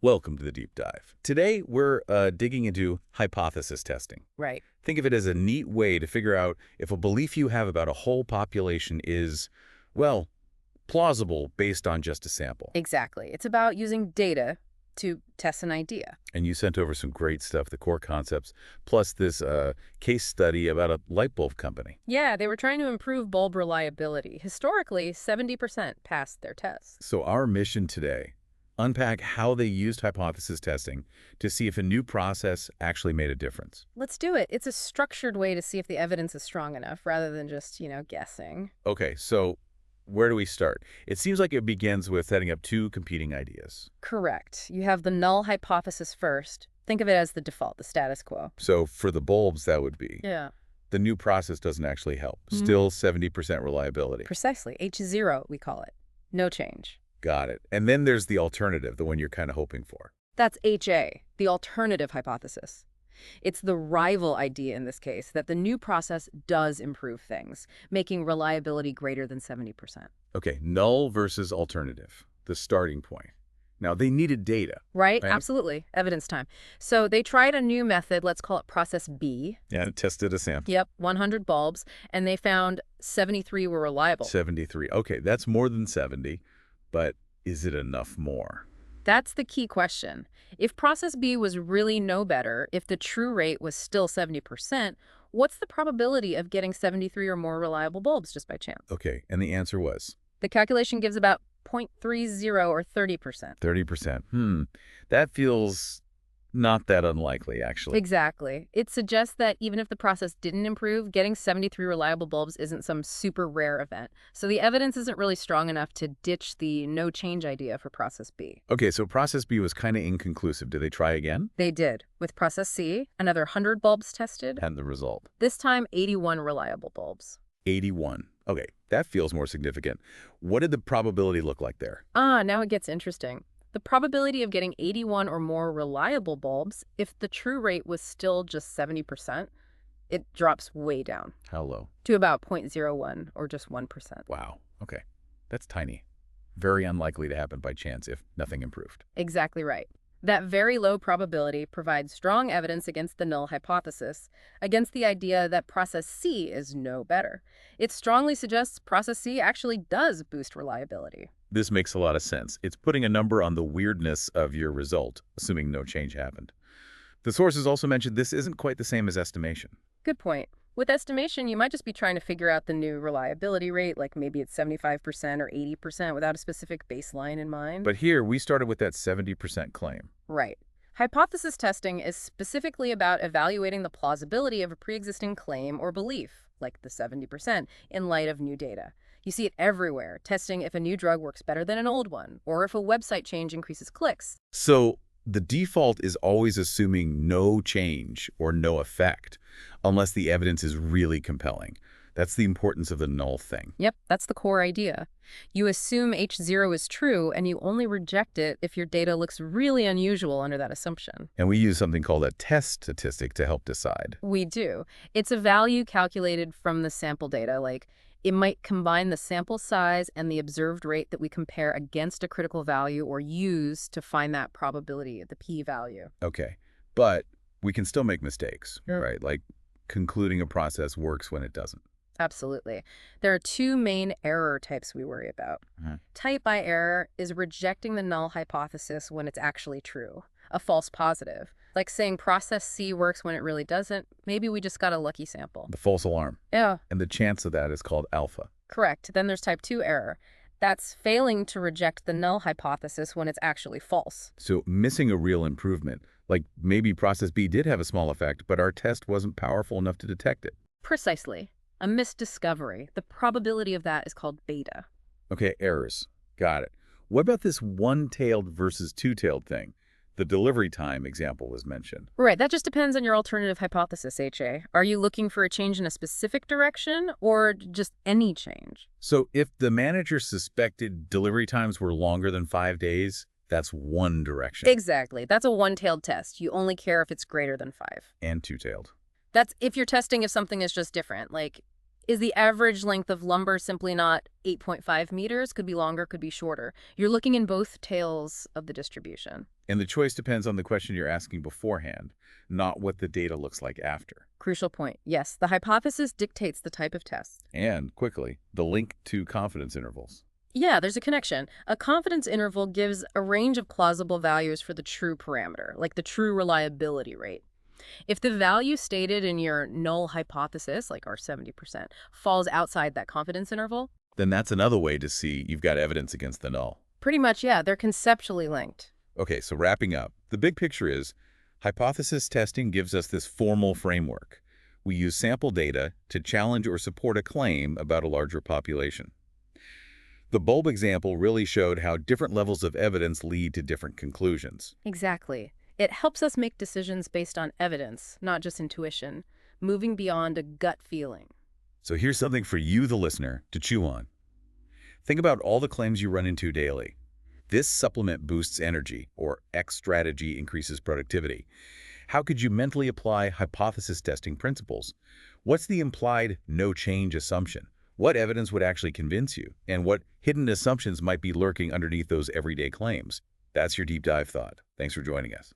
Welcome to the deep dive. Today, we're digging into hypothesis testing. Right. Think of it as a neat way to figure out if a belief you have about a whole population is, well, plausible based on just a sample. Exactly. It's about using data to test an idea. And you sent over some great stuff, the core concepts, plus this case study about a light bulb company. Yeah, they were trying to improve bulb reliability. Historically, 70% passed their tests. So our mission today, unpack how they used hypothesis testing to see if a new process actually made a difference. Let's do it. It's a structured way to see if the evidence is strong enough rather than just, guessing. Okay, so where do we start? It seems like it begins with setting up two competing ideas. Correct. You have the null hypothesis first. Think of it as the default, the status quo. So for the bulbs, that would be Yeah. the new process doesn't actually help. Still 70% reliability. Precisely. H0, we call it. No change. Got it. And then there's the alternative, the one you're kind of hoping for. That's HA, the alternative hypothesis. It's the rival idea in this case that the new process does improve things, making reliability greater than 70%. Okay, null versus alternative, the starting point. Now, they needed data. Right? Right. Absolutely. Evidence time. So they tried a new method, let's call it process B. Yeah, tested a sample. Yep, 100 bulbs, and they found 73 were reliable. 73. Okay, that's more than 70, but is it enough more? That's the key question. If process B was really no better, if the true rate was still 70%, what's the probability of getting 73 or more reliable bulbs just by chance? Okay, and the answer was The calculation gives about 0.30 or 30%. 30%. That feels not that unlikely, actually. Exactly. It suggests that even if the process didn't improve, getting 73 reliable bulbs isn't some super rare event. So the evidence isn't really strong enough to ditch the no change idea for process B. Okay, so process B was kind of inconclusive. Did they try again? They did. With process C, another 100 bulbs tested, And the result? this time 81 reliable bulbs. 81. Okay, that feels more significant. What did the probability look like there? Now it gets interesting. The probability of getting 81 or more reliable bulbs, if the true rate was still just 70%, it drops way down How low? to about 0.01 or just 1%. Wow. Okay, that's tiny. Very unlikely to happen by chance if nothing improved. Exactly right. That very low probability provides strong evidence against the null hypothesis, against the idea that process C is no better. It strongly suggests process C actually does boost reliability. This makes a lot of sense. It's putting a number on the weirdness of your result, assuming no change happened. The sources also mentioned this isn't quite the same as estimation. Good point. With estimation, you might just be trying to figure out the new reliability rate, like maybe it's 75% or 80% without a specific baseline in mind. But here, we started with that 70% claim. Right. Hypothesis testing is specifically about evaluating the plausibility of a pre-existing claim or belief, like the 70%, in light of new data. You see it everywhere, testing if a new drug works better than an old one, or if a website change increases clicks. So the default is always assuming no change or no effect, unless the evidence is really compelling. That's the importance of the null thing. Yep, that's the core idea. You assume H0 is true, and you only reject it if your data looks really unusual under that assumption. And we use something called a test statistic to help decide. We do. It's a value calculated from the sample data, like it might combine the sample size and the observed rate that we compare against a critical value or use to find that probability, the p-value. Okay, but we can still make mistakes, Yeah. right? Like concluding a process works when it doesn't. Absolutely. There are two main error types we worry about. Type I error is rejecting the null hypothesis when it's actually true, a false positive. Like saying process C works when it really doesn't. Maybe we just got a lucky sample. The false alarm. Yeah, And the chance of that is called alpha. correct. Then there's type 2 error. That's failing to reject the null hypothesis when it's actually false. So missing a real improvement, like maybe process B did have a small effect, but our test wasn't powerful enough to detect it. Precisely. A misdiscovery. The probability of that is called beta. Okay, errors. Got it. What about this one-tailed versus two-tailed thing? The delivery time example was mentioned. Right, that just depends on your alternative hypothesis, HA. Are you looking for a change in a specific direction or just any change? So if the manager suspected delivery times were longer than 5 days, that's one direction. Exactly. That's a one-tailed test. You only care if it's greater than 5. And two-tailed. That's if you're testing if something is just different, like Is the average length of lumber simply not 8.5 meters? Could be longer, could be shorter. You're looking in both tails of the distribution. And the choice depends on the question you're asking beforehand, not what the data looks like after. Crucial point. Yes, the hypothesis dictates the type of test. And, quickly, the link to confidence intervals. Yeah, there's a connection. A confidence interval gives a range of plausible values for the true parameter, like the true reliability rate. If the value stated in your null hypothesis, like our 70%, falls outside that confidence interval, Then that's another way to see you've got evidence against the null. pretty much, yeah, they're conceptually linked. Okay, so wrapping up, the big picture is hypothesis testing gives us this formal framework. We use sample data to challenge or support a claim about a larger population. The bulb example really showed how different levels of evidence lead to different conclusions. Exactly. It helps us make decisions based on evidence, not just intuition, moving beyond a gut feeling. So here's something for you, the listener, to chew on. Think about all the claims you run into daily. This supplement boosts energy, or X strategy increases productivity. How could you mentally apply hypothesis testing principles? What's the implied no change assumption? What evidence would actually convince you? And what hidden assumptions might be lurking underneath those everyday claims? That's your deep dive thought. Thanks for joining us.